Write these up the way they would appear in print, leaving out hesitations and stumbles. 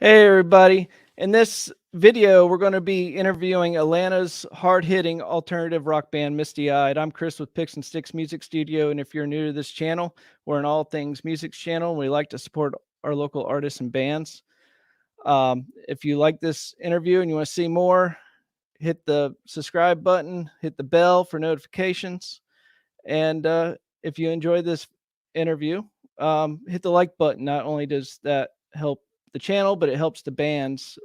Hey, everybody. In this video, we're going to be interviewing Atlanta's hard-hitting alternative rock band, Misty Eyed. I'm Chris with Picks and Sticks Music Studio, and if you're new to this channel, we're an all things music channel, and we like to support our local artists and bands. If you like this interview and you want to see more, hit the subscribe button, hit the bell for notifications, and if you enjoy this interview, hit the like button. Not only does that help the channel, but it helps the bands.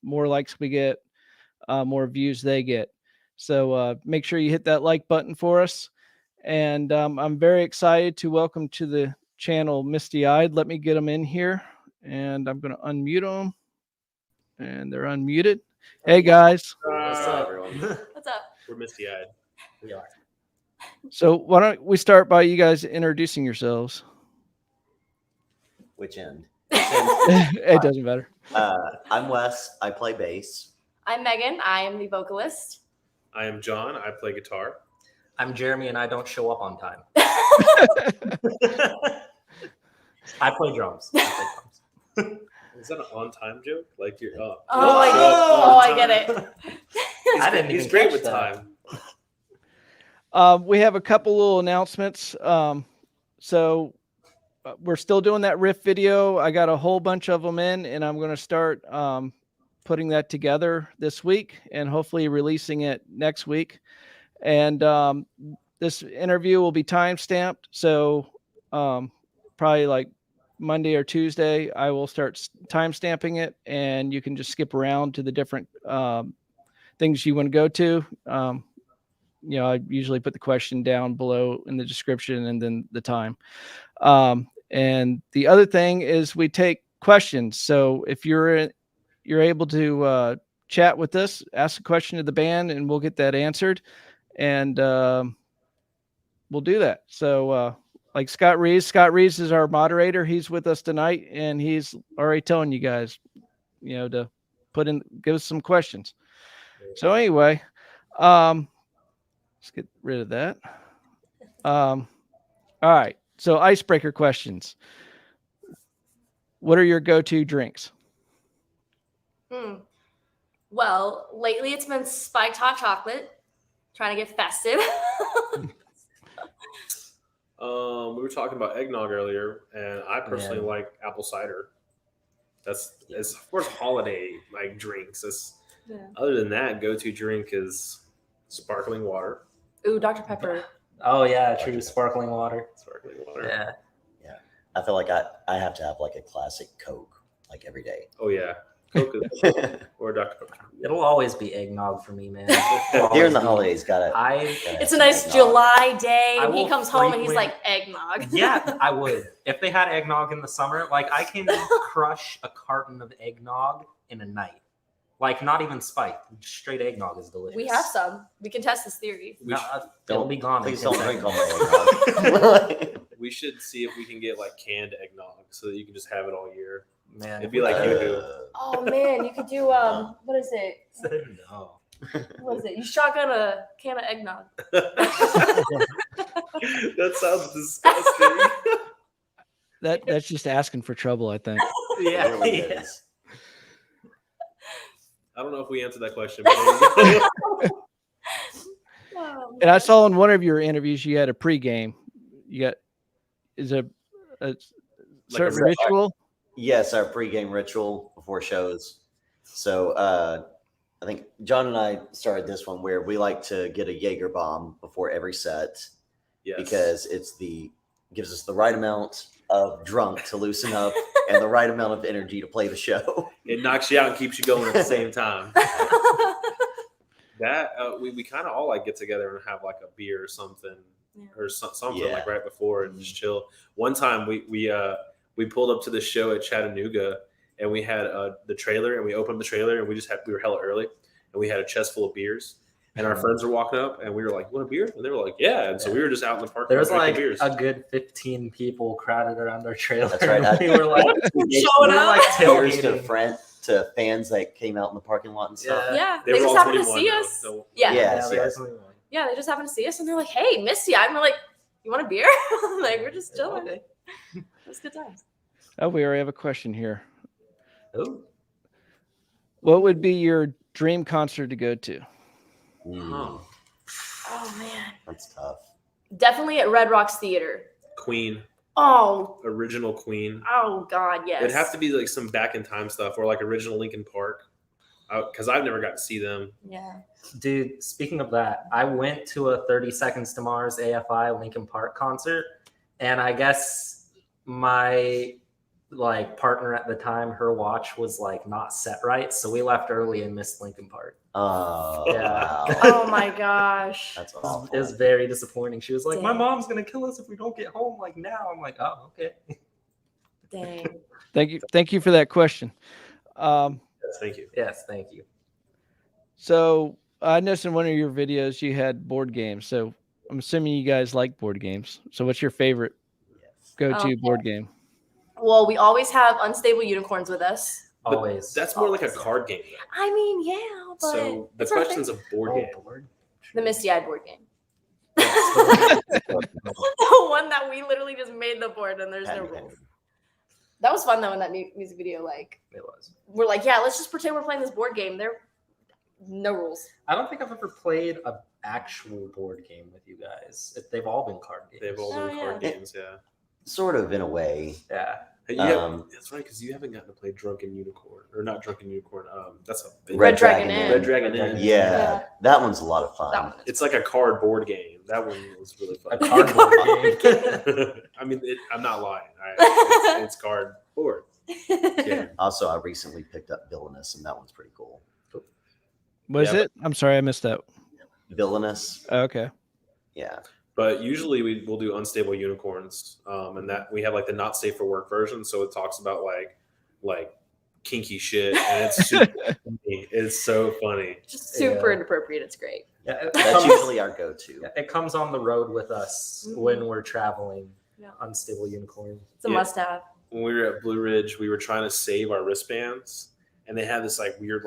More likes we get, more views they get. So make sure you hit that like button for us. And I'm very excited to welcome to the channel Misty Eyed. Let me get them in here, and I'm going to unmute them. And they're unmuted. Hey guys. What's up, everyone? What's up? We're Misty Eyed. We are. So why don't we start by you guys introducing yourselves? Which end? It doesn't matter. I'm Wes. I play bass. I'm Megan. I am the vocalist. I am John. I play guitar. I'm Jeremy, and I don't show up on time. I play drums. Is that an on-time joke? Like you're up? I get it. I didn't He's even great catch with that. time. We have a couple little announcements. So we're still doing that riff video. I got a whole bunch of them in, and I'm going to start putting that together this week and hopefully releasing it next week. And this interview will be time-stamped. So probably like Monday or Tuesday, I will start time-stamping it, and you can just skip around to the different things you want to go to. I usually put the question down below in the description and then the time. And the other thing is we take questions. So if you're able to chat with us, ask a question to the band, and we'll get that answered. And we'll do that. So like Scott Reeves is our moderator. He's with us tonight, and he's already telling you guys, to give us some questions. So anyway, let's get rid of that. All right. So icebreaker questions. What are your go-to drinks? Well, lately it's been spiked hot chocolate. Trying to get festive. We were talking about eggnog earlier, and I personally like apple cider. That's as far as holiday like drinks. Other than that, go-to drink is sparkling water. Ooh, Dr. Pepper. Oh yeah, true. Sparkling water. Sparkling water. Yeah. I feel like I have to have like a classic Coke like every day. Oh yeah, Coke or Dr. Pepper. It'll always be eggnog for me, man. During the holidays, It's a nice July day, and he comes home and he's like, eggnog. Yeah, I would. If they had eggnog in the summer, like I can crush a carton of eggnog in a night. Like not even spiked, straight eggnog is delicious. We have some. We can test this theory. It'll be gone. Please don't drink all my eggnog. We should see if we can get like canned eggnog so that you can just have it all year. Man, It'd be like you do. Oh man, you could do what is it? No. What is it? You shotgun a can of eggnog. That sounds disgusting. That's just asking for trouble, I think. Yeah. It really is. I don't know if we answered that question. But And I saw in one of your interviews you had a pregame. Is a certain ritual? Yes, our pregame ritual before shows. So I think John and I started this one where we like to get a Jaeger bomb before every set. yes. Because gives us the right amount of drunk to loosen up and the right amount of energy to play the show. It knocks you out and keeps you going at the same time. That we kind of all like get together and have like a beer or something, or something like right before and just chill. One time we pulled up to the show at Chattanooga, and we had the trailer, and we opened the trailer, and we were hella early, and we had a chest full of beers. And our friends were walking up, and we were like, "You want a beer?" And they were like, "Yeah." And so we were just out in the park. There was like beers. a good 15 people crowded around our trailer. That's right. We were like, Showing up. Cheers to fans that came out in the parking lot and stuff. Yeah, They they were just all happened to 21 see though, us. so- Yeah. Yes. Yeah, they just happened to see us, and they're like, "Hey, Misty," I'm like, "You want a beer?" Like we're just chilling. Okay. It was good times. Oh, we already have a question here. Oh, What would be your dream concert to go to? Huh. Oh man, That's tough. definitely at Red Rocks Theater. Queen, Oh, original Queen. oh God, yes. It'd have to be like some back in time stuff or like original Linkin Park, because I've never got to see them. Yeah. Dude, speaking of that, I went to a 30 Seconds to Mars AFI Linkin Park concert, and I guess my like partner at the time, her watch was like not set right, so we left early and missed Linkin Park. Oh, Yeah. wow. Oh my gosh. That's It awful. was very disappointing. She was like, "My Dang. mom's gonna kill us if we don't get home like now." I'm like, "Oh, okay." Dang. Thank you for that question. Yes, thank you. Yes, thank you. So I noticed in one of your videos you had board games. So I'm assuming you guys like board games. So what's your favorite Yes. go-to board game? Well, we always have Unstable Unicorns with us. But Always. That's more like a Always. card game. I mean, yeah, but So the it's our question's a board game. board. the Misty Eyed board game. Yes. The one that we literally just made the board and there's no Patty rules. That was fun though in that music video. Like It was. we're like, yeah, let's just pretend we're playing this board game. There, no rules. I don't think I've ever played an actual board game with you guys. They've all been card games. They've all been Oh, card yeah. games, yeah. Sort of in a way. Yeah. Hey, that's right, because you haven't gotten to play Drunken Unicorn or not Drunken Unicorn. That's a big Red Dragon Inn. Red Dragon Inn. Yeah, Yeah. that one's a lot of fun. That one. It's like a card board game. That one was really A fun. cardboard game. I mean, I'm not lying. It's card board. Yeah. Also, I recently picked up Villainous, and that one's pretty cool. What is Yeah, it? I'm sorry, I missed that. Villainous, Okay. yeah. But usually we'll do Unstable Unicorns, and that we have like the not safe for work version. So it talks about like kinky shit, and it's super funny. It's so funny. Just super Yeah. inappropriate. It's great. Yeah, it That's comes- usually our go-to. it comes on the road with us Mhm. when we're traveling. Yeah. Unstable Unicorn. It's a Yeah. must-have. When we were at Blue Ridge, we were trying to save our wristbands, and they had this like weird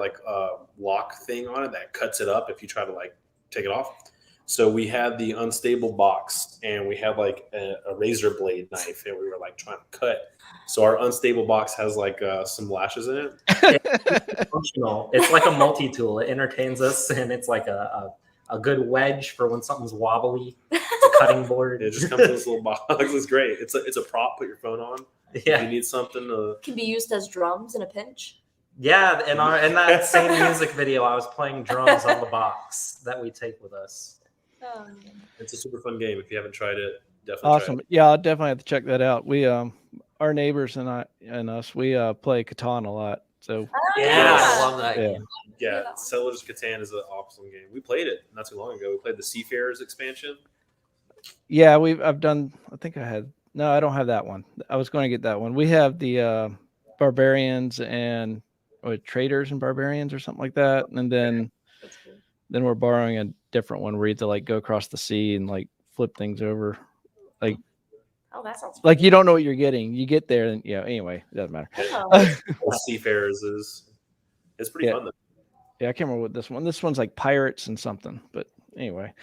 lock thing on it that cuts it up if you try to like take it off. So we had the unstable box, and we had like a razor blade knife, and we were like trying to cut. So our unstable box has like some lashes in it. Functional. It's like a multi-tool. It entertains us, and it's like a good wedge for when something's wobbly. It's a cutting board. It just comes in this little box. It's great. It's a prop. Put your phone on. If Yeah, you need something to. Can be used as drums in a pinch. yeah. In that same music video, I was playing drums on the box that we take with us. Oh, It's a super fun game. If you haven't tried it, definitely. Awesome. Yeah, I'll definitely have to check that out. We our neighbors and us, we play Catan a lot. So Yeah, I love that Yeah. game. Yeah, Yeah. Settlers of Catan is an awesome game. We played it not too long ago. We played the Seafarers expansion. yeah, I've done. I think I had. No, I don't have that one. I was going to get that one. We have the barbarians and traders and barbarians or something like that, and then that's cool. then we're borrowing a different one where you have to like go across the sea and like flip things over. Oh, that sounds Like you don't know what you're getting. You get there and anyway, it doesn't matter. Oh. The Seafarers is it's pretty Yeah. fun though. Yeah, I can't remember what this one. This one's like pirates and something. But anyway,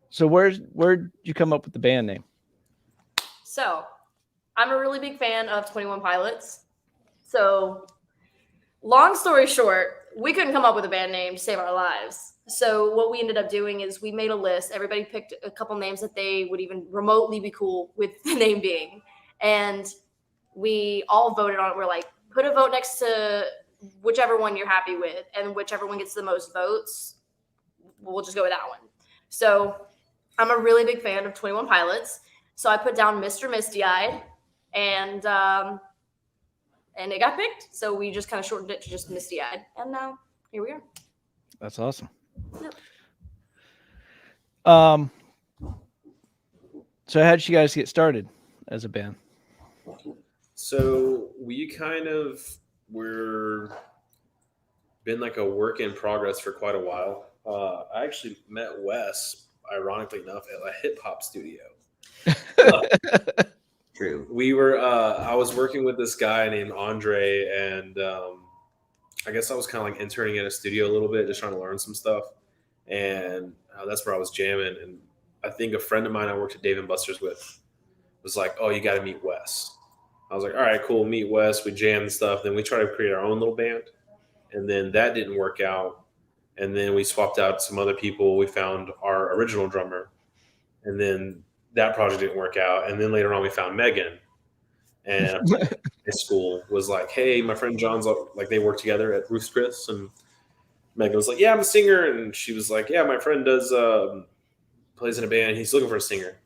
so where'd you come up with the band name? So, I'm a really big fan of 21 Pilots. So, long story short, we couldn't come up with a band name to save our lives. So, what we ended up doing is we made a list. Everybody picked a couple names that they would even remotely be cool with the name being. And we all voted on it. We're like, put a vote next to whichever one you're happy with, and whichever one gets the most votes, we'll just go with that one. So, I'm a really big fan of 21 Pilots. So I put down Mr. Misty Eyed, and it got picked. So we just kind of shortened it to just Misty Eyed, and now here we are. That's awesome. Yep. So how did you guys get started as a band? So we kind of been like a work in progress for quite a while. I actually met Wes, ironically enough, at a hip hop studio. True. We were I was working with this guy named Andre, and I guess I was kind of like interning at a studio a little bit, just trying to learn some stuff, and that's where I was jamming. And I think a friend of mine I worked at Dave & Buster's with was like, oh, you got to meet Wes. I was like, all right, cool, meet Wes. We jam and stuff. Then we try to create our own little band. and then that didn't work out. And then we swapped out some other people. We found our original drummer, and then that project didn't work out. And then later on, we found Megan, and high school was like, "Hey, my friend John's like they work together at Ruth's Chris," and Megan was like, "Yeah, I'm a singer," and she was like, "Yeah, my friend does plays in a band. He's looking for a singer."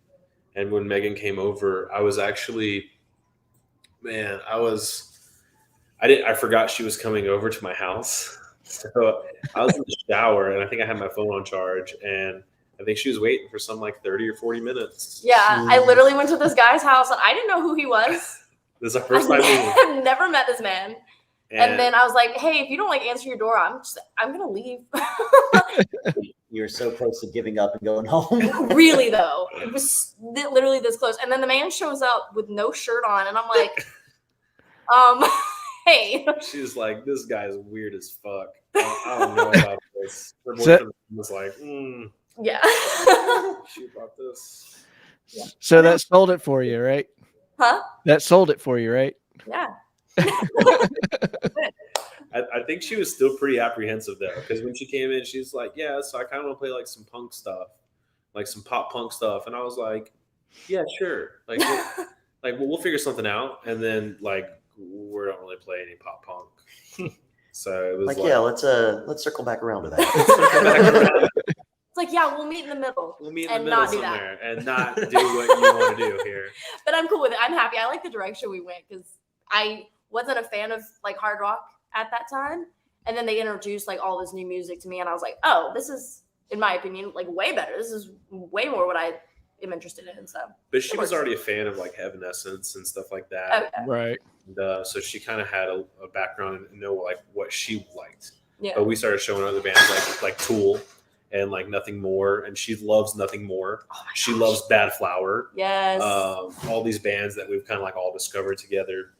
And when Megan came over, I was actually, man, I forgot she was coming over to my house. So I was in the shower, and I think I had my phone on charge, and I think she was waiting for some like 30 or 40 minutes. Yeah, I literally went to this guy's house, and I didn't know who he was. This is our first time meeting. I've never met this man. And then I was like, "Hey, if you don't like answer your door, I'm gonna leave." You're so close to giving up and going home. Really though, it was literally this close. And then the man shows up with no shirt on, and I'm like, "Hey." She was like, "This guy is weird as fuck. I don't know about this." Her boyfriend was like, Yeah. "She bought this." Yeah. So that sold it for you, right? Huh? That sold it for you, right? Yeah. I think she was still pretty apprehensive though, because when she came in, she's like, "Yeah, so I kind of want to play like some punk stuff, like some pop punk stuff," and I was like, "Yeah, sure, like, we'll figure something out." And then like we don't really play any pop punk, so it was like, yeah, let's circle back around to that. It's like, yeah, we'll meet in the middle. We'll meet in and the middle not do that. somewhere and not do what you want to do here. But I'm cool with it. I'm happy. I like the direction we went because I wasn't a fan of like hard rock at that time. And then they introduced like all this new music to me, and I was like, oh, this is, in my opinion, like way better. This is way more what I am interested in. So, but she was already a fan of like Evanescence and stuff like that, okay. Right? And so she kind of had a background and know like what she liked. Yeah. But we started showing other bands like Tool and like Nothing More, and she loves Nothing More. Oh She loves Bad Flower. Yes. All these bands that we've kind of like all discovered together,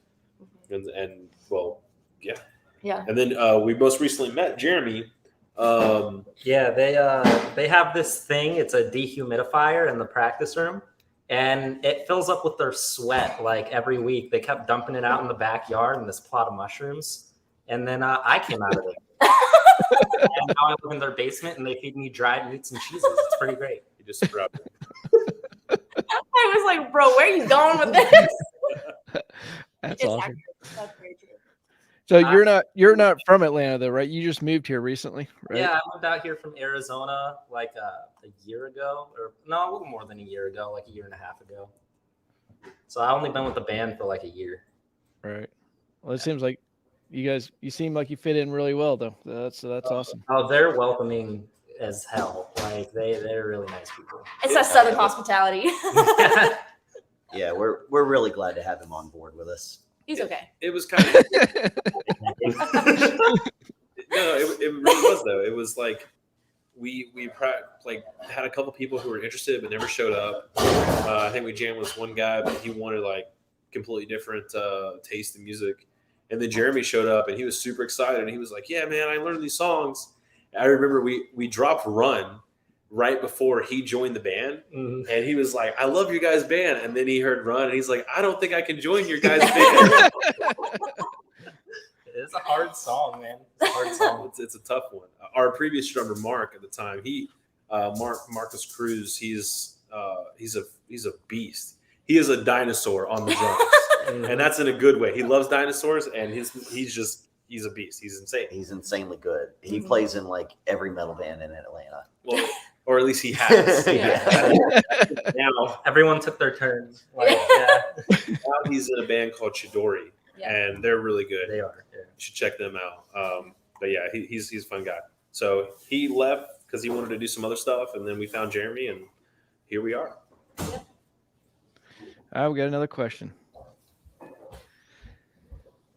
and well, yeah. Yeah. And then we most recently met Jeremy. Yeah, they have this thing. It's a dehumidifier in the practice room, and it fills up with their sweat like every week. They kept dumping it out in the backyard in this plot of mushrooms, and then I came out of it. And now I live in their basement, and they feed me dried meats and cheeses. It's pretty great. You just scrubbed it. I was like, bro, where are you going with this? That's It's awesome. accurate. That's very true. So you're not from Atlanta though, right? You just moved here recently, right? Yeah, I moved out here from Arizona like a year ago, or no, a little more than a year ago, like a year and a half ago. So I only been with the band for like a year. Right. Well, it seems like you seem like you fit in really well though. That's awesome. Oh, they're welcoming as hell. Like they're really nice people. It's that Southern hospitality. Yeah, we're really glad to have him on board with us. He's okay. It was kind of no, it really was though. It was like we like had a couple people who were interested but never showed up. I think we jammed with one guy, but he wanted like completely different taste in music. And then Jeremy showed up and he was super excited and he was like, "Yeah, man, I learned these songs." I remember we dropped Run right before he joined the band, and he was like, "I love your guys' band." And then he heard Run, and he's like, "I don't think I can join your guys' band." It's a hard song, man. It's a hard song. It's a tough one. Our previous drummer, Mark, at the time, Marcus Cruz, he's a beast. He is a dinosaur on the drums, and that's in a good way. He loves dinosaurs, and he's a beast. He's insane. He's insanely good. He plays in like every metal band in Atlanta. Well, or at least he has. Yeah. Now Everyone took their turns. Like, now he's in a band called Chidori, and they're really good. They are. Yeah. You should check them out. But yeah, he's a fun guy. So he left because he wanted to do some other stuff, and then we found Jeremy, and here we are. All right, we got another question.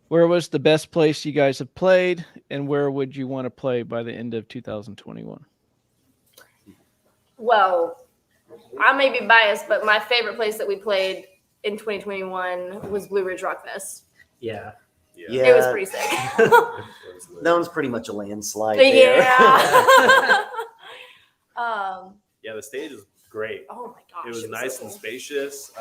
Where was the best place you guys have played, and where would you want to play by the end of 2021? Well, I may be biased, but my favorite place that we played in 2021 was Blue Ridge Rock Fest. Yeah. Yeah, It was pretty sick. that one's pretty much a landslide. There. Yeah. Yeah, the stage is great. Oh my gosh. It was so nice cool. and spacious.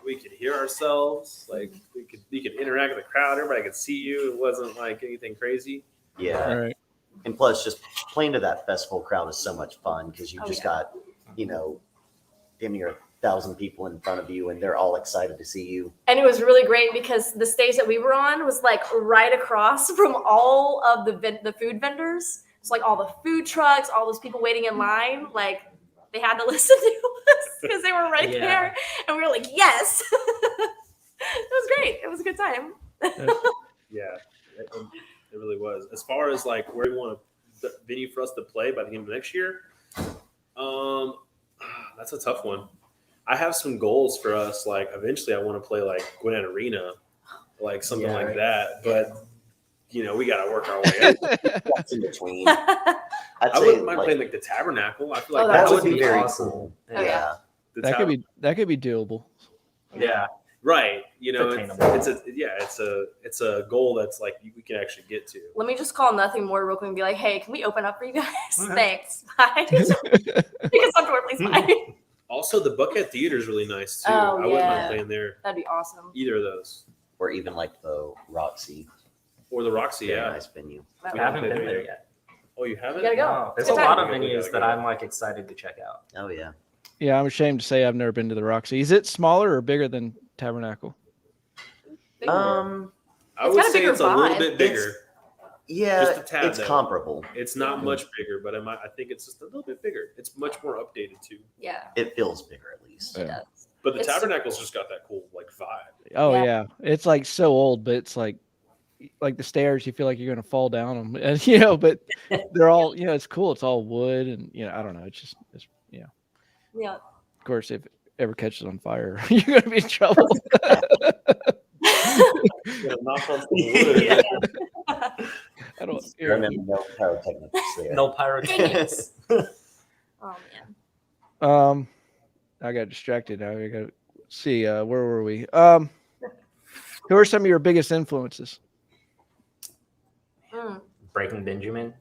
we could hear ourselves. Like we could interact with the crowd. Everybody could see you. It wasn't like anything crazy. Yeah. All right. And plus, just playing to that festival crowd is so much fun because you just got, damn near 1,000 people in front of you, and they're all excited to see you. And it was really great because the stage that we were on was like right across from all of the food vendors. It's like all the food trucks, all those people waiting in line. Like they had to listen to us because they were right there, and we were like, yes. It was great. It was a good time. Yeah, it really was. As far as like where we want the venue for us to play by the end of next year, that's a tough one. I have some goals for us. Like eventually, I want to play like Gwinnett Arena, like something like that. But we got to work our way up. What's in between? I wouldn't mind playing like the Tabernacle. I feel like that would be be very awesome. cool. Oh, yeah. That could be doable. Yeah. Right. Attainable. It's a goal that's like we can actually get to. Let me just call Nothing More real quick and be like, hey, can we open up for you guys? Thanks. Bye. Take us on tour, please. Bye. Also, the Buckhead Theater is really nice too. Oh, I wouldn't mind playing there. That'd be awesome. Either of those. Or even like the Roxy. Or the Roxy, Very yeah. nice venue. That We would haven't be- been there yet. Oh, you haven't? You gotta go. No, there's Good a lot time. of venues Gotta that go. I'm like excited to check out. Oh, yeah. Yeah, I'm ashamed to say I've never been to the Roxy. Is it smaller or bigger than Tabernacle? Bigger. I It's would got a say bigger it's a little vibe. bit bigger. Yeah, Just a tad, it's though. comparable. It's not much bigger, but I think it's just a little bit bigger. It's much more updated too. Yeah, It feels bigger at least. it Yeah. does. But the It's Tabernacle's just got that cool like vibe. Oh Yeah. yeah. It's like so old, but it's like the stairs. You feel like you're gonna fall down them, and but they're all it's cool. It's all wood, and I don't know. It's Yeah. Of course, if it ever catches on fire, you're gonna be in trouble. Knock on some wood. I don't. Remember, no pyrotechnics there. No pyrotechnics. Oh man. I got distracted. Now I got to see. Where were we? Who are some of your biggest influences? Breaking Benjamin.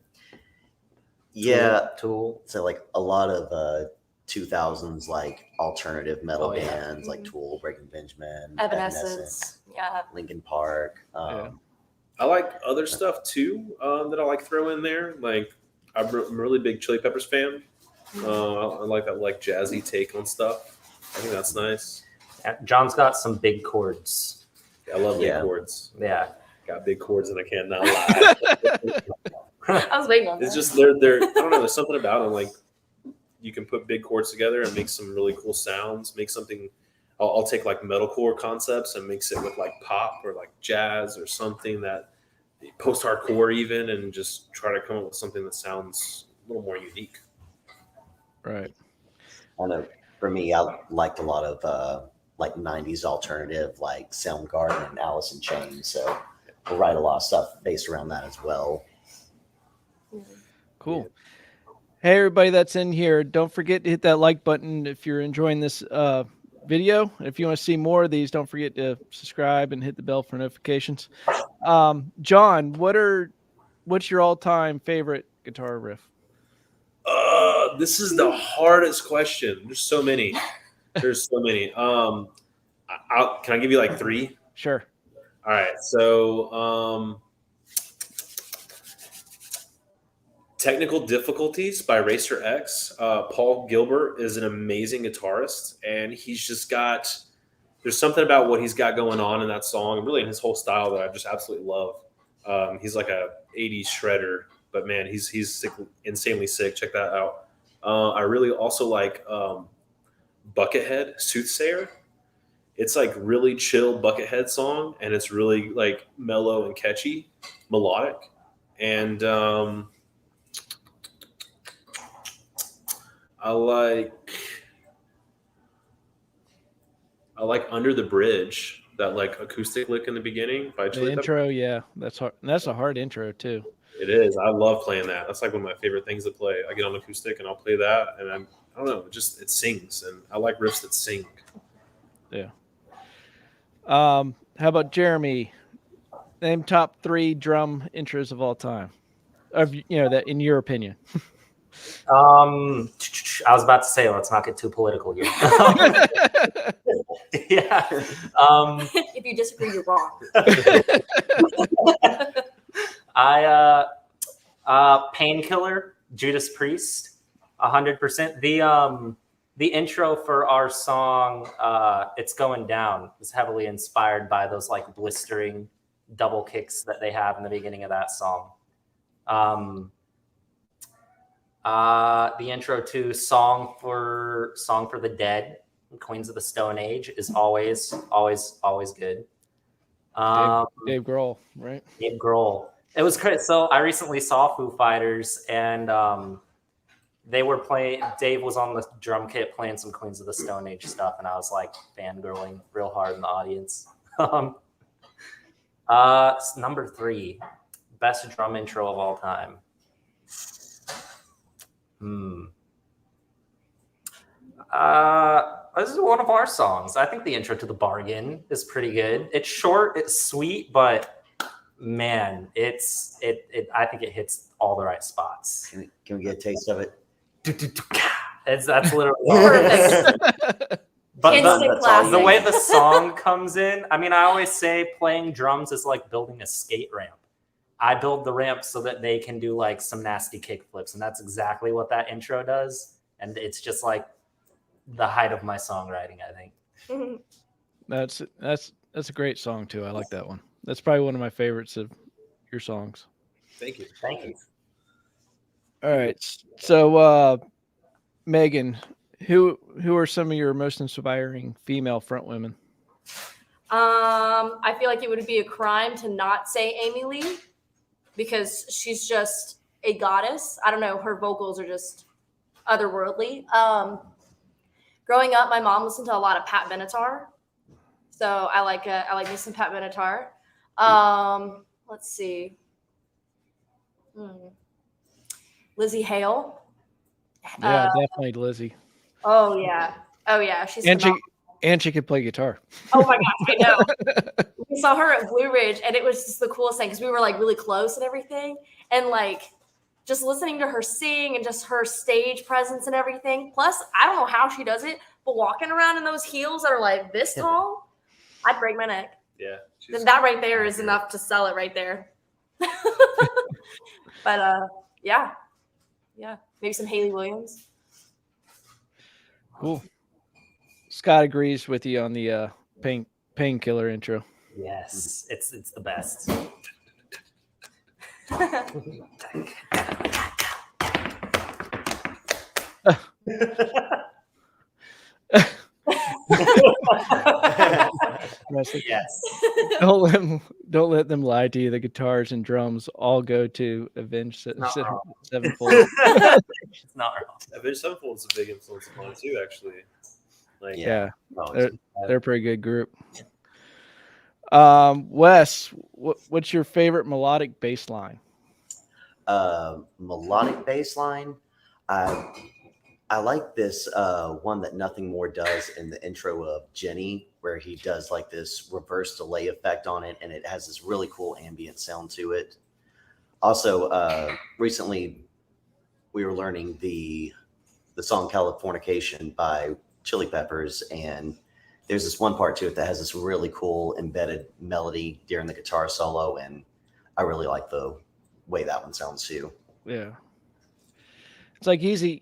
Yeah. Tool. So like a lot of 2000s like alternative metal bands like Tool, Breaking Benjamin, Evanescence. Yeah. Linkin Park. I like other stuff too that I like throw in there. Like I'm a really big Chili Peppers fan. I like that like jazzy take on stuff. I think that's nice. John's got some big chords. I love big Yeah. chords. Yeah. Got big chords and I can't not lie. I was waiting on It's that. just they're I don't know. There's something about them. Like you can put big chords together and make some really cool sounds. Make something. I'll take like metalcore concepts and mix it with like pop or like jazz or something that post-hardcore even, and just try to come up with something that sounds a little more unique. Right. I know for me, I liked a lot of like 90s alternative, like Soundgarden and Alice in Chains. So we'll write a lot of stuff based around that as well. Cool. Hey, everybody that's in here, don't forget to hit that like button if you're enjoying this video. If you want to see more of these, don't forget to subscribe and hit the bell for notifications. John, what's your all-time favorite guitar riff? This is the hardest question. There's so many. There's so many. Can I give you like three? Sure. All right. So, Technical Difficulties by Racer X. Paul Gilbert is an amazing guitarist, and there's something about what he's got going on in that song, and really in his whole style, that I just absolutely love. He's like a 80s shredder, but man, he's sick, insanely sick. Check that out. I really also like Buckethead, Soothsayer. It's like really chill Buckethead song, and it's really like mellow and catchy, melodic. And I like Under the Bridge, that like acoustic lick in the beginning by The Chili Peppers. intro, yeah, that's hard. That's a hard intro too. It is. I love playing that. That's like one of my favorite things to play. I get on acoustic and I'll play that, and I don't know, it sings, and I like riffs that sing. Yeah. How about Jeremy? Name top 3 drum intros of all time. That in your opinion. I was about to say, let's not get too political here. Yeah. If you disagree, you're wrong. Painkiller, Judas Priest, 100%. The intro for our song, It's Going Down, is heavily inspired by those like blistering double kicks that they have in the beginning of that song. The intro to Song for the Dead, Queens of the Stone Age, is always good. Dave Grohl, right? Dave Grohl. It was great. So I recently saw Foo Fighters, and they were playing. Dave was on the drum kit playing some Queens of the Stone Age stuff, and I was like fangirling real hard in the audience. Number 3, best drum intro of all time. This is one of our songs. I think the intro to The Bargain is pretty good. It's short, it's sweet, but man, I think it hits all the right spots. Can we get a taste of it? That's literally Perfect. But Instant classic. the way the song comes in, I mean, I always say playing drums is like building a skate ramp. I build the ramp so that they can do like some nasty kick flips, and that's exactly what that intro does. And it's just like the height of my songwriting, I think. That's a great song too. I like that one. That's probably one of my favorites of your songs. Thank you. Thank you. All right. So Megan, who are some of your most inspiring female front women? I feel like it would be a crime to not say Amy Lee, because she's just a goddess. I don't know, her vocals are just otherworldly. Growing up, my mom listened to a lot of Pat Benatar, so I like me some Pat Benatar. Let's see, Lizzie Hale. Yeah, definitely Lizzie. Oh yeah, she's phenomenal. And she could play guitar. Oh my gosh, I know. We saw her at Blue Ridge, and it was just the coolest thing because we were like really close and everything, and like just listening to her sing and just her stage presence and everything. Plus, I don't know how she does it, but walking around in those heels that are like this tall, I'd break my neck. Yeah, that right there is enough to sell it right there. But yeah, maybe some Hayley Williams. Cool. Scott agrees with you on the painkiller intro. Yes, it's the best. Yes. Don't let them lie to you. The guitars and drums all go to Avenged Sevenfold. It's not wrong. Avenged Sevenfold is a big influence of mine too, actually. Like, yeah, they're a pretty good group. Wes, what's your favorite melodic bass line? Melodic bass line. I like this one that Nothing More does in the intro of Jenny, where he does like this reverse delay effect on it, and it has this really cool ambient sound to it. Also, recently we were learning the song Californication by Chili Peppers, and there's this one part to it that has this really cool embedded melody during the guitar solo, and I really like the way that one sounds too. Yeah, it's like easy,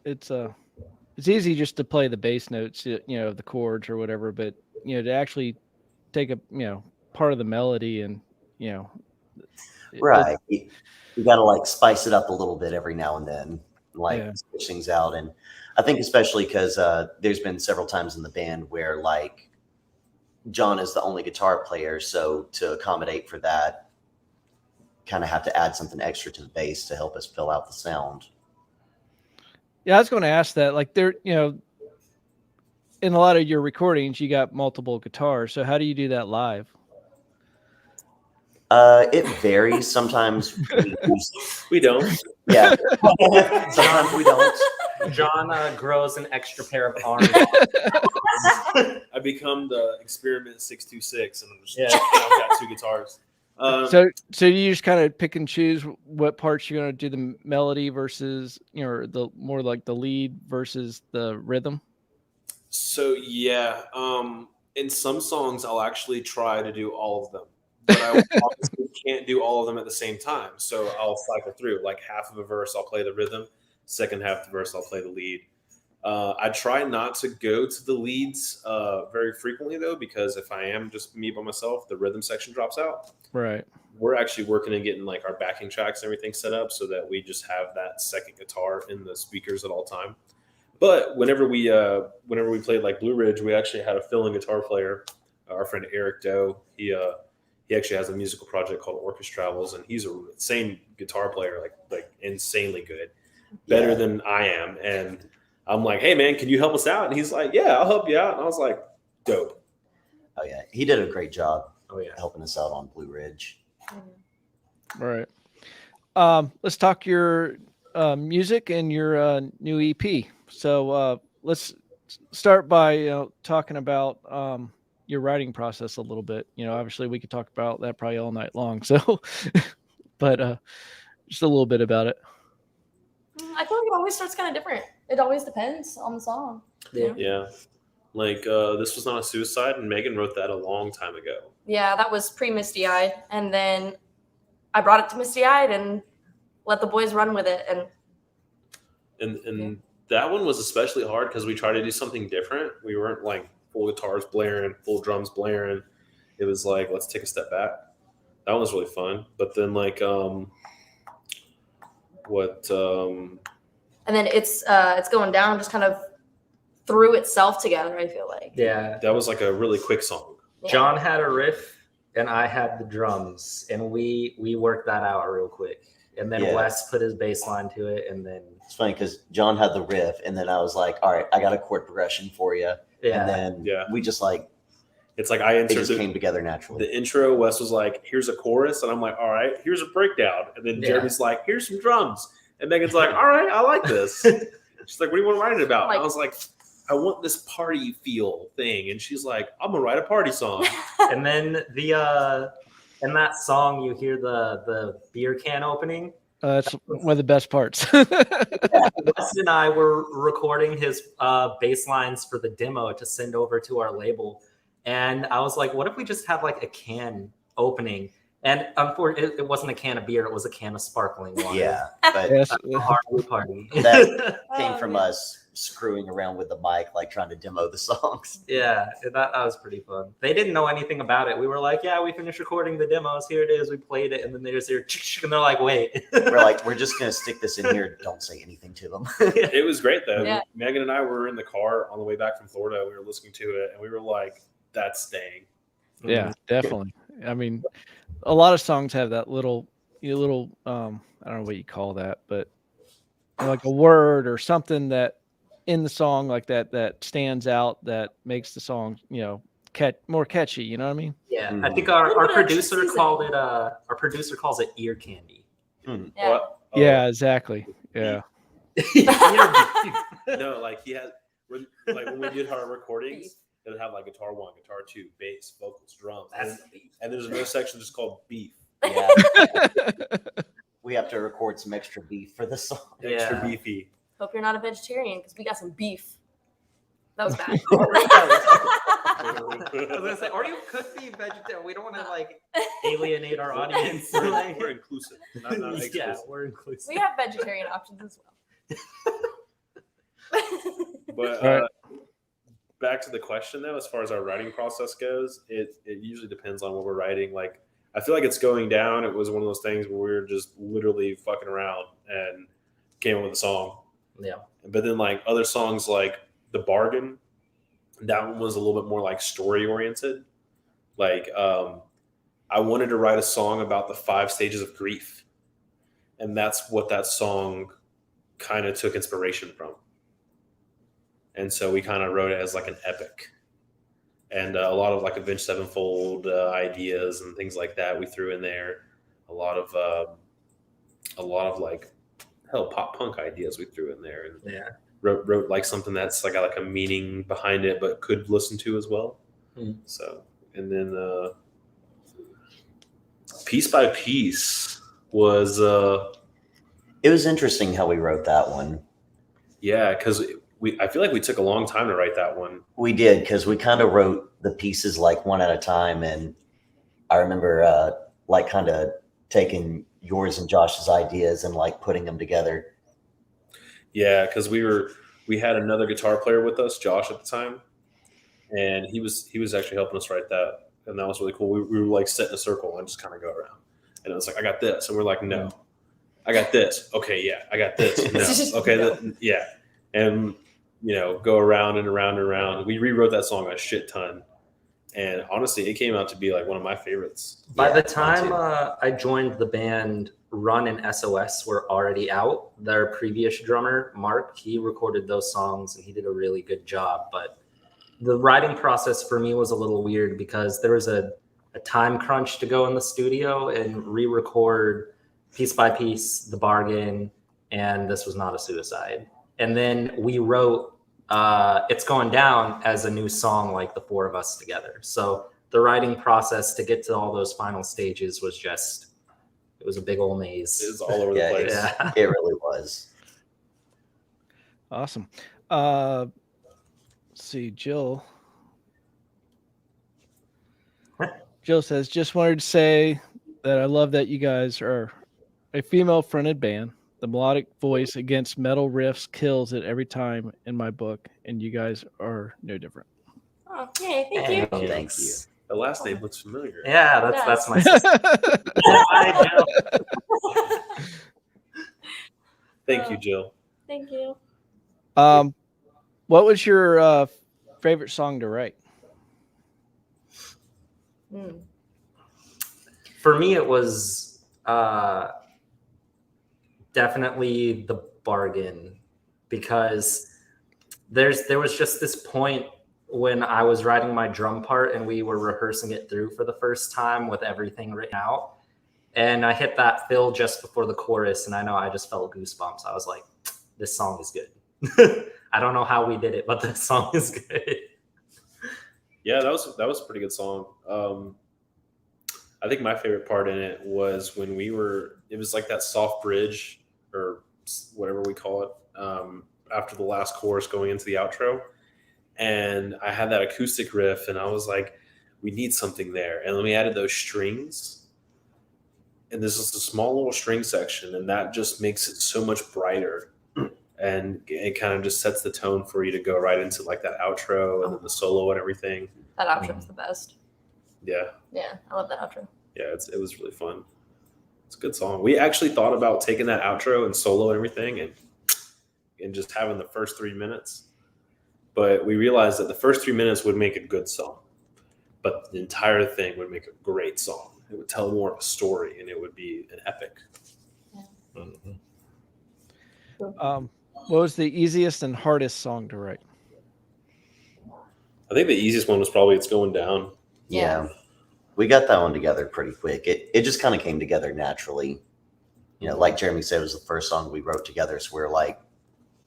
it's easy just to play the bass notes, the chords or whatever, but to actually take a part of the melody and right, you got to like spice it up a little bit every now and then, switch things out. And I think especially because there's been several times in the band where like John is the only guitar player, so to accommodate for that, kind of have to add something extra to the bass to help us fill out the sound. Yeah, I was going to ask that. Like there, in a lot of your recordings, you got multiple guitars. So how do you do that live? It varies. Sometimes we don't. Yeah. Sometimes we don't. John grows an extra pair of arms. I become the Experiment 626, and I'm just I've got 2 guitars. So you just kind of pick and choose what parts you're going to do the melody versus, the more like the lead versus the rhythm. So yeah, in some songs I'll actually try to do all of them, but I obviously can't do all of them at the same time. So I'll cycle through. Like half of a verse I'll play the rhythm, second half of the verse I'll play the lead. I try not to go to the leads very frequently though, because if I am just me by myself, the rhythm section drops out. Right. We're actually working on getting like our backing tracks and everything set up so that we just have that second guitar in the speakers at all time. But whenever we played like Blue Ridge, we actually had a fill-in guitar player, our friend Eric Doe. He actually has a musical project called Orchestra Travels, and he's a insane guitar player, like insanely good, better than I am. And I'm like, hey man, can you help us out? And he's like, yeah, I'll help you out. And I was like, dope. Oh yeah, he did a great job. Oh yeah, helping us out on Blue Ridge. All right. Let's talk your music and your new EP. So let's start by talking about your writing process a little bit. Obviously we could talk about that probably all night long. So, but just a little bit about it. I feel like it always starts kind of different. It always depends on the song. Yeah. Like This Was Not a Suicide, and Megan wrote that a long time ago. Yeah, that was pre-Misty Eyed, and then I brought it to Misty Eyed and let the boys run with it. And that one was especially hard because we tried to do something different. We weren't like full guitars blaring, full drums blaring. It was like, let's take a step back. That one was really fun. But then like and then it's going down, just kind of threw itself together, I feel like. Yeah. That was like a really quick song. Yeah. John had a riff and I had the drums, and we worked that out real quick. And then Wes put his bass line to it, and then it's funny because John had the riff, and then I was like, all right, I got a chord progression for you. Yeah. And then we just like, it's like it just came together naturally. The intro, Wes was like, here's a chorus, and I'm like, all right, here's a breakdown. And then Jeremy's like, here's some drums. And Megan's like, all right, I like this. She's like, what do you want to write it about? And I was like, I want this party feel thing. And she's like, I'm gonna write a party song. And then in that song you hear the beer can opening. That's one of the best parts. Wes and I were recording his bass lines for the demo to send over to our label. And I was like, what if we just have like a can opening? And unfortunately, it wasn't a can of beer; it was a can of sparkling water. Yeah, but party. That came from us screwing around with the mic, like trying to demo the songs. Yeah, that was pretty fun. They didn't know anything about it. We were like, "Yeah, we finished recording the demos. Here it is. We played it." And then they just hear, and they're like, "Wait." We're like, "We're just gonna stick this in here. Don't say anything to them." It was great though. Yeah. Megan and I were in the car on the way back from Florida. We were listening to it, and we were like, "That's staying." Yeah, definitely. I mean, a lot of songs have that little I don't know what you call that, but like a word or something that in the song like that stands out, that makes the song, more catchy. You know what I mean? Yeah, Mm-hmm. I think our producer called it. Our producer calls it ear candy. Mm-hmm. Yeah. What? Oh. Yeah, exactly. Yeah. No, like he had when we did our recordings. It would have like guitar 1, guitar 2, bass, vocals, drums, and there's another section just called beef. Yeah. We have to record some extra beef for the song. Extra beefy. Hope you're not a vegetarian, because we got some beef. That was bad. I was gonna say, or you could be vegetarian. We don't want to like alienate our audience. We're inclusive. Not exclusive. Yeah, we're inclusive. We have vegetarian options as well. But back to the question though, as far as our writing process goes, it usually depends on what we're writing. Like I feel like It's Going Down. It was one of those things where we were just literally fucking around and came up with a song. Yeah. But then like other songs like The Bargain, that one was a little bit more like story oriented. Like I wanted to write a song about the 5 stages of grief. And that's what that song kind of took inspiration from. And so we kind of wrote it as like an epic, and a lot of like Avenged Sevenfold ideas and things like that we threw in there. A lot of like pop punk ideas we threw in there, and wrote like something that's like got like a meaning behind it, but could listen to as well. So, and then Piece by Piece was It was interesting how we wrote that one. yeah, because I feel like we took a long time to write that one. We did, because we kind of wrote the pieces like one at a time, and I remember like kind of taking yours and Josh's ideas and like putting them together. Yeah, because we had another guitar player with us, Josh, at the time, and he was actually helping us write that, and that was really cool. We were like sit in a circle and just kind of go around, and it was like, I got this, and we're like, no, I got this. Okay, yeah, I got this. No, okay, yeah, and go around and around and around. We rewrote that song a shit ton, and honestly, it came out to be like one of my favorites. By the time I joined the band, Run and SOS were already out. Their previous drummer, Mark, he recorded those songs and he did a really good job. But the writing process for me was a little weird because there was a time crunch to go in the studio and re-record Piece by Piece, The Bargain, and This Was Not a Suicide. And then we wrote It's Going Down as a new song, like the four of us together. So the writing process to get to all those final stages was just, it was a big old maze. It was all over the place. Yeah. It really was. Awesome. Let's see, Jill. Jill says, just wanted to say that I love that you guys are a female-fronted band. The melodic voice against metal riffs kills it every time in my book, and you guys are no different. Oh, yay, thank you. Oh, thank you. The last name looks familiar. Yeah, that's my sister. Hi, Jill. Thank you, Jill. Thank you. What was your favorite song to write? For me, it was definitely The Bargain, because there was just this point when I was writing my drum part and we were rehearsing it through for the first time with everything written out. And I hit that fill just before the chorus, and I know I just felt goosebumps. I was like, this song is good. I don't know how we did it, but this song is good. Yeah, that was a pretty good song. I think my favorite part in it was when it was like that soft bridge or whatever we call it, after the last chorus going into the outro. And I had that acoustic riff and I was like, we need something there. And then we added those strings. And this is a small little string section, and that just makes it so much brighter. And it kind of just sets the tone for you to go right into like that outro and then the solo and everything. That outro was the best. Yeah. Yeah, I love that outro. Yeah, it was really fun. It's a good song. We actually thought about taking that outro and solo and everything and just having the first 3 minutes. But we realized that the first 3 minutes would make a good song. But the entire thing would make a great song. It would tell more of a story and it would be an epic. Yeah. What was the easiest and hardest song to write? I think the easiest one was probably It's Going Down. Yeah. We got that one together pretty quick. It just kind of came together naturally. Like Jeremy said, it was the first song we wrote together. So we're like,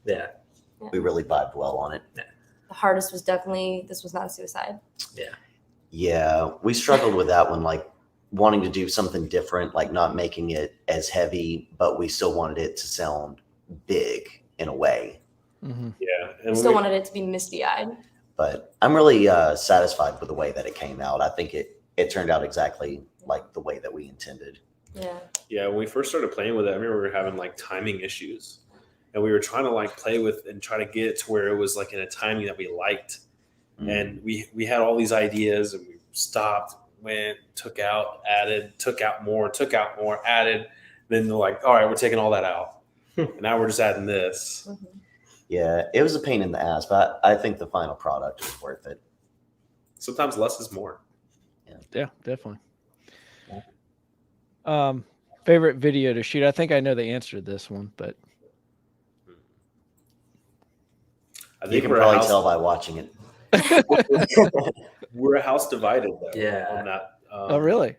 we really vibed well on it. The hardest was definitely This Was Not a Suicide. Yeah. We struggled with that one, like wanting to do something different, like not making it as heavy, but we still wanted it to sound big in a way. Mm-hmm. Yeah. We still wanted it to be Misty Eyed. But I'm really satisfied with the way that it came out. I think it turned out exactly like the way that we intended. Yeah, when we first started playing with it, I remember we were having like timing issues. And we were trying to like play with and try to get it to where it was like in a timing that we liked. Mm-hmm. And we had all these ideas and we stopped, went, took out, added, took out more, added. Then they're like, all right, we're taking all that out. And now we're just adding this. Mm-hmm. Yeah, it was a pain in the ass, but I think the final product is worth it. Sometimes less is more. Yeah, definitely. Favorite video to shoot? I think I know the answer to this one, but I think you can probably tell by watching it. We're a house divided, though. Yeah. On that. Oh, really?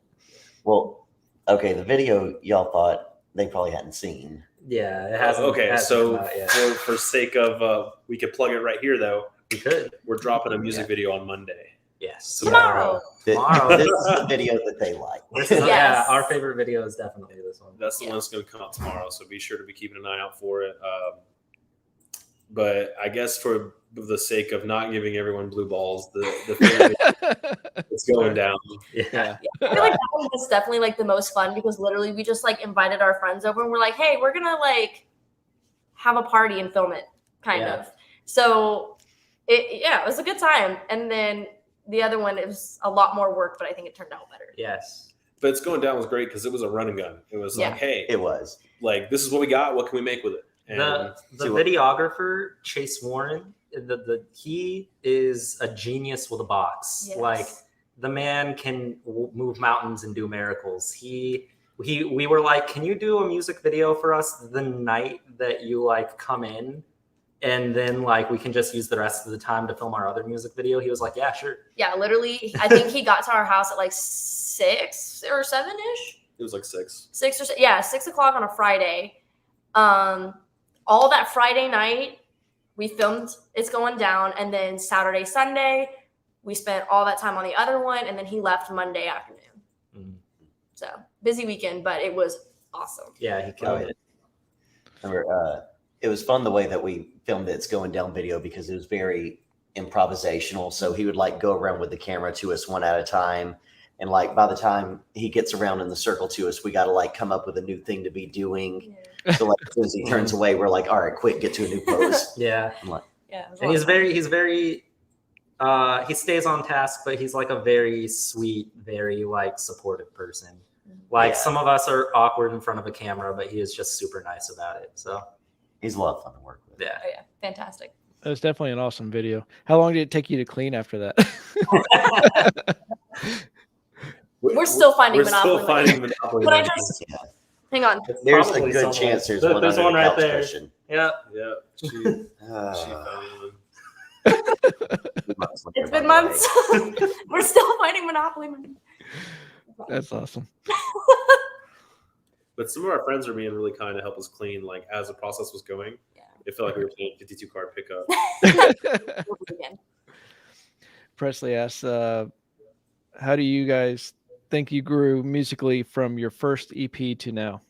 Well, okay, the video y'all thought they probably hadn't seen. Yeah, it hasn't. Okay, so come out yet. for sake of we could plug it right here, though. We could. We're dropping a music video on Monday. Yes. Tomorrow. Tomorrow. This is the video that they like. This is, Yes. Yeah, our favorite video is definitely this one. That's the one that's going to come out tomorrow, so be sure to be keeping an eye out for it. But I guess for the sake of not giving everyone blue balls, the thing it's going down. Yeah. I feel like that one was definitely like the most fun because literally we just like invited our friends over and we're like, hey, we're gonna like have a party and film it, kind of. So it was a good time. And then the other one, it was a lot more work, but I think it turned out better. Yes. But it's going down was great because it was a run and gun. It was like, hey, It was. like this is what we got. What can we make with it? And The videographer, Chase Warren, he is a genius with a box. Yes. Like the man can move mountains and do miracles. We were like, can you do a music video for us the night that you like come in? And then like we can just use the rest of the time to film our other music video. He was like, yeah, sure. Yeah, literally, I think he got to our house at like 6 or 7-ish. it was like 6. 6 or 6 o'clock on a Friday. All that Friday night, we filmed It's Going Down, and then Saturday, Sunday, we spent all that time on the other one, and then he left Monday afternoon. Mhm. So busy weekend, but it was awesome. Yeah, he killed it. It was fun the way that we filmed It's Going Down video because it was very improvisational. So he would like go around with the camera to us one at a time. And like by the time he gets around in the circle to us, we got to like come up with a new thing to be doing. So like as soon as he turns away, we're like, all right, quick, get to a new pose. Yeah. Yeah, it was And he's very he stays on task, but he's like a very sweet, very like supportive person. Like some of us are awkward in front of a camera, but he is just super nice about it. So He's a lot of fun to work with. yeah. Oh, yeah, fantastic. It was definitely an awesome video. How long did it take you to clean after that? We're still finding We're Monopoly still finding Monopoly. But I Money. just hang on. It's There's a probably good someone- chance there's There's one one right couch there. cushion. Yeah. Yeah, she Uh, found one. It's been months. We're still finding Monopoly Money. That's awesome. But some of our friends were being really kind to help us clean, like as the process was going. Yeah. It felt like we were playing 52 card pickup. Again. Presley asks, how do you guys think you grew musically from your first EP to now?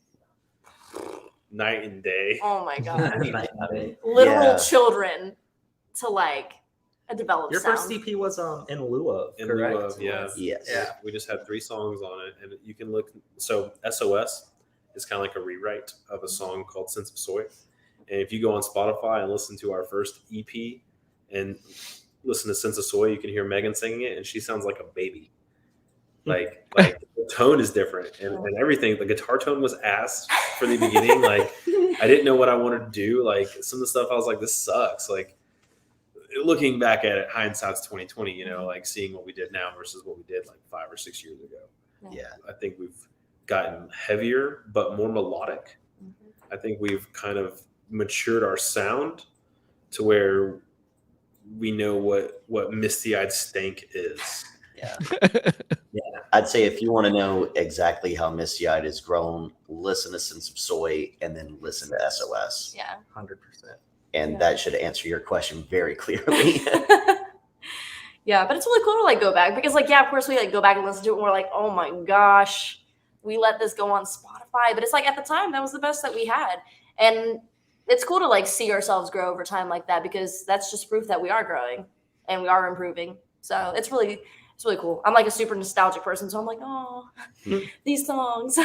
Night and day. Oh my god. Your Literal Yeah. children to like a developed sound. first EP was in lieu of, In correct? lieu of, yeah. Yes. Yeah. We just had 3 songs on it, and you can look. So SOS is kind of like a rewrite of a song called "Sense of Soy," and if you go on Spotify and listen to our first EP and listen to "Sense of Soy," you can hear Megan singing it, and she sounds like a baby. Like the tone is different, and everything. The guitar tone was ass for the beginning. Like I didn't know what I wanted to do. Like some of the stuff I was like, this sucks. Like looking back at it, hindsight's 2020. You know, like seeing what we did now versus what we did like 5 or 6 years ago. Yeah. I think we've gotten heavier but more melodic. I think we've kind of matured our sound to where we know what Misty Eyed stank is. Yeah. I'd say if you want to know exactly how Misty Eyed has grown, listen to Sense of Soy and then listen to SOS. Yeah. 100%. And Yeah. that should answer your question very clearly. Yeah, but it's really cool to like go back because like yeah, of course we like go back and listen to it and we're like, oh my gosh, we let this go on Spotify. But it's like at the time that was the best that we had. And it's cool to like see ourselves grow over time like that because that's just proof that we are growing and we are improving. So it's really cool. I'm like a super nostalgic person, so I'm like, oh, these songs.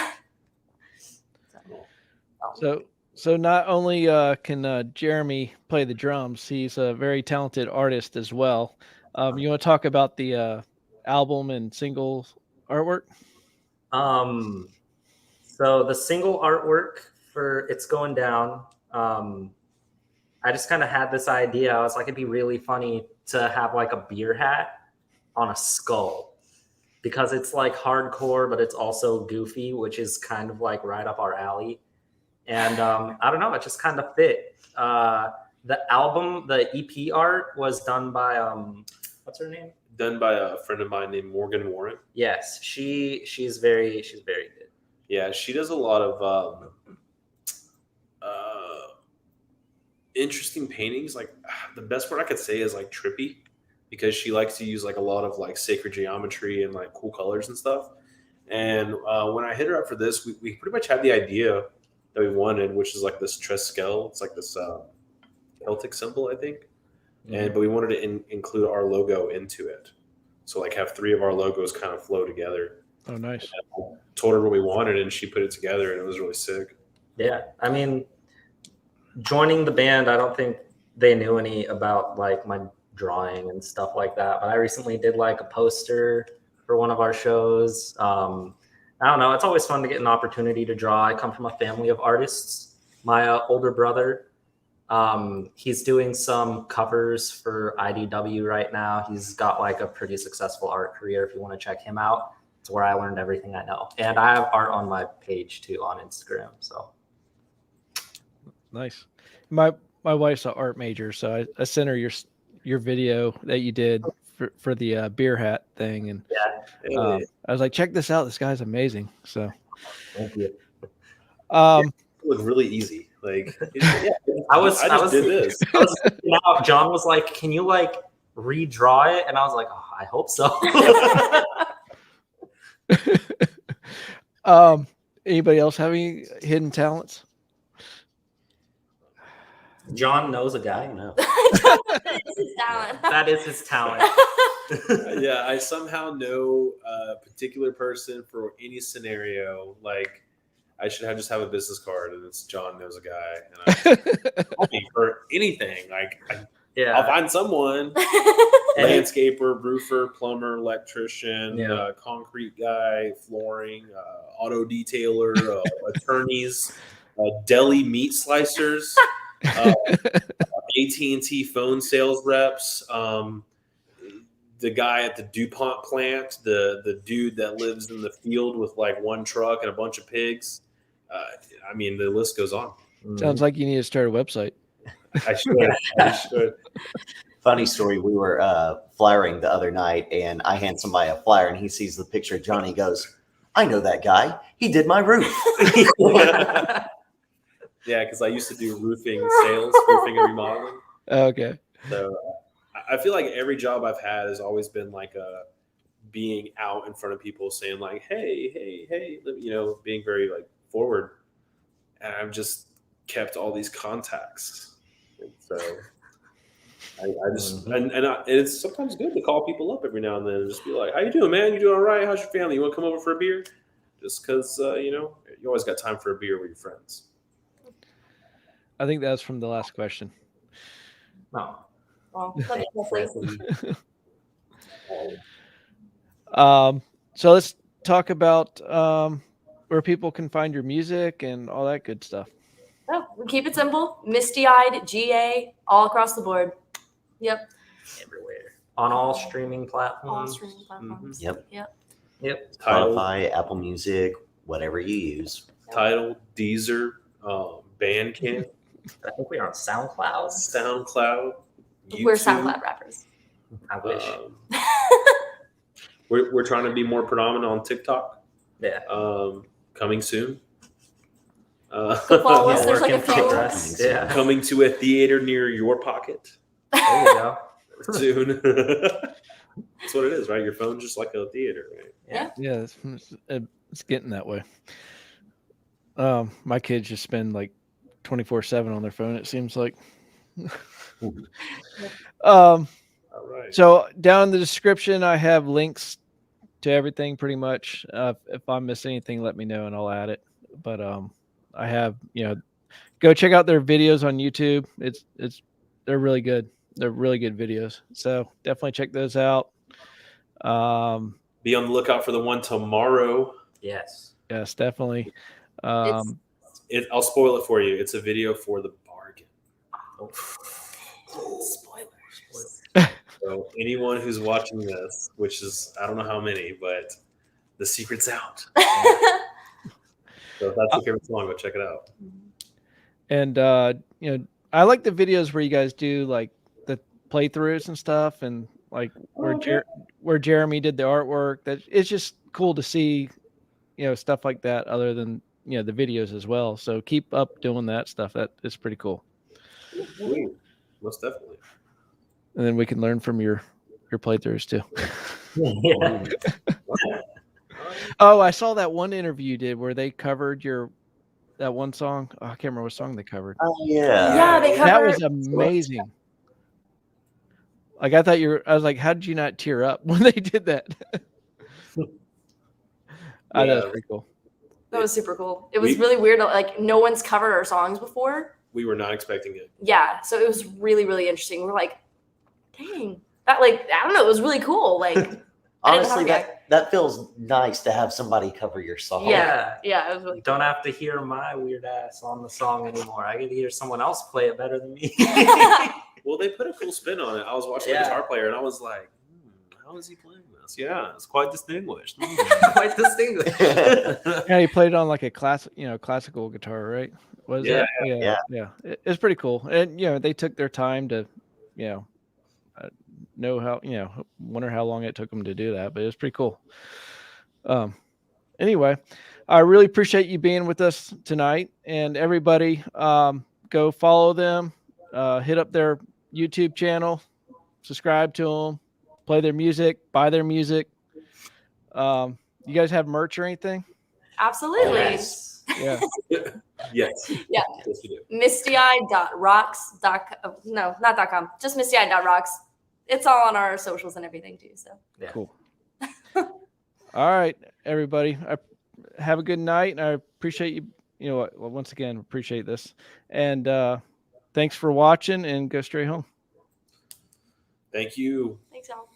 So not only can Jeremy play the drums, he's a very talented artist as well. You want to talk about the album and single artwork? So the single artwork for It's Going Down, I just kind of had this idea. I was like, it'd be really funny to have like a beer hat on a skull because it's like hardcore, but it's also goofy, which is kind of like right up our alley. And I don't know, it just kind of fit. The album, the EP art was done by what's her name? Done by a friend of mine named Morgan Warren. Yes, she's very good. Yeah, she does a lot of interesting paintings. Like the best word I could say is like trippy. because she likes to use like a lot of like sacred geometry and like cool colors and stuff. And when I hit her up for this, we pretty much had the idea that we wanted, which is like this treskel. It's like this Celtic symbol, I think. But we wanted to include our logo into it. So like have 3 of our logos kind of flow together. Oh, nice. And I told her what we wanted, and she put it together, and it was really sick. Yeah, I mean, joining the band, I don't think they knew any about like my drawing and stuff like that. But I recently did like a poster for one of our shows. I don't know. It's always fun to get an opportunity to draw. I come from a family of artists. My older brother, he's doing some covers for IDW right now. He's got like a pretty successful art career. If you want to check him out, it's where I learned everything I know. And I have art on my page too on Instagram. So Nice. My wife's an art major, so I sent her your video that you did for the beer hat thing, and yeah, I was like, check this out. This guy's amazing. So thank you. It looked really easy. Like I just did this. Now John was like, "Can you like redraw it?" And I was like, "Oh, I hope so." Anybody else have any hidden talents? John knows a I guy. don't know. It's his talent. That is his talent. Yeah, I somehow know a particular person for any scenario. Like, I should just have a business card, and it's John knows a guy, and I mean, for anything. Like, I'll Yeah. find someone: landscaper, roofer, plumber, electrician, Yeah. concrete guy, flooring, auto detailer, attorneys, deli meat slicers. AT&T phone sales reps, the guy at the DuPont plant, the dude that lives in the field with like one truck and a bunch of pigs. I mean, the list goes on. Sounds like you need to start a website. I should. Funny story. We were flyering the other night, and I hand somebody a flyer, and he sees the picture of Johnny. He goes, "I know that guy. He did my roof." Yeah, because I used to do roofing sales, roofing and remodeling. Okay. So I feel like every job I've had has always been like being out in front of people saying like, hey, you know, being very like forward. And I've just kept all these contacts. And so I just, and it's sometimes good to call people up every now and then and just be like, how you doing, man? You doing all right? How's your family? You want to come over for a beer? Just because, you know, you always got time for a beer with your friends. I think that's from the last question. No. Well, that'd be lovely. So let's talk about where people can find your music and all that good stuff. Oh, we keep it simple. Misty Eyed, GA, all across the board. Yep. Everywhere. On all streaming All platforms. streaming platforms. Yep. Yep. Spotify, Apple Music, whatever you use. Tidal, Deezer, Bandcamp, I think we're on SoundCloud. SoundCloud. We're YouTube. SoundCloud rappers. I wish. We're trying to be more predominant on TikTok. Yeah. Coming soon. Follow us. There's like a Work in few. progress. Yeah. Coming to a theater near your pocket There you go. soon. That's what it is, right? Your phone's just like a theater, right? Yeah, it's getting that way. My kids just spend like 24/7 on their phone, it seems like. All right. So down in the description, I have links to everything pretty much. If I miss anything, let me know and I'll add it. But I have, go check out their videos on YouTube. They're really good. They're really good videos. So definitely check those out. Be on the lookout for the one tomorrow. Yes. Yes, definitely. I'll spoil it for you. It's a video for the bargain. Spoilers. So anyone who's watching this, which is I don't know how many, but the secret's out. So if that's your favorite song, go check it out. And I like the videos where you guys do like the playthroughs and stuff, and like where Jeremy did the artwork. That it's just cool to see, stuff like that. Other than the videos as well. So keep up doing that stuff. That is pretty cool. Ooh, most definitely. And then we can learn from your your playthroughs too. Yeah. Oh, I saw that one interview you did where they covered that one song. Oh, I can't remember what song they covered. Oh yeah. Yeah, they That covered. was amazing. Like I thought I was like, how did you not tear up when they did that? That was pretty cool. That was super cool. It was really weird. Like no one's covered our songs before. We were not expecting it. Yeah, so it was really, really interesting. We're like, dang, that like I don't know, it was really cool. Like Honestly, that feels nice to have somebody cover your song. yeah, it was really Don't have to hear my weird ass on the song anymore. I get to hear someone else play it better than me. Well, they put a cool spin on it. I was watching the guitar player, and I was like, how is he playing this? Yeah, it's quite distinguished. Quite distinguished. Yeah, he played on like a classical guitar, right? Was Yeah, it? Yeah. It's pretty cool. And they took their time to, know how, wonder how long it took them to do that, but it's pretty cool. Anyway, I really appreciate you being with us tonight, and everybody, go follow them, hit up their YouTube channel, subscribe to them, play their music, buy their music. You guys have merch or anything? Absolutely. Yes. Yeah. Yes. Yeah. Yes, we do. MistyEyed.rocks. No, not .com. Just MistyEyed.rocks. It's all on our socials and everything too. So Yeah. Cool. All right, everybody. Have a good night, and I appreciate you. Once again, appreciate this, and thanks for watching. And go straight home. Thank you. thanks, y'all.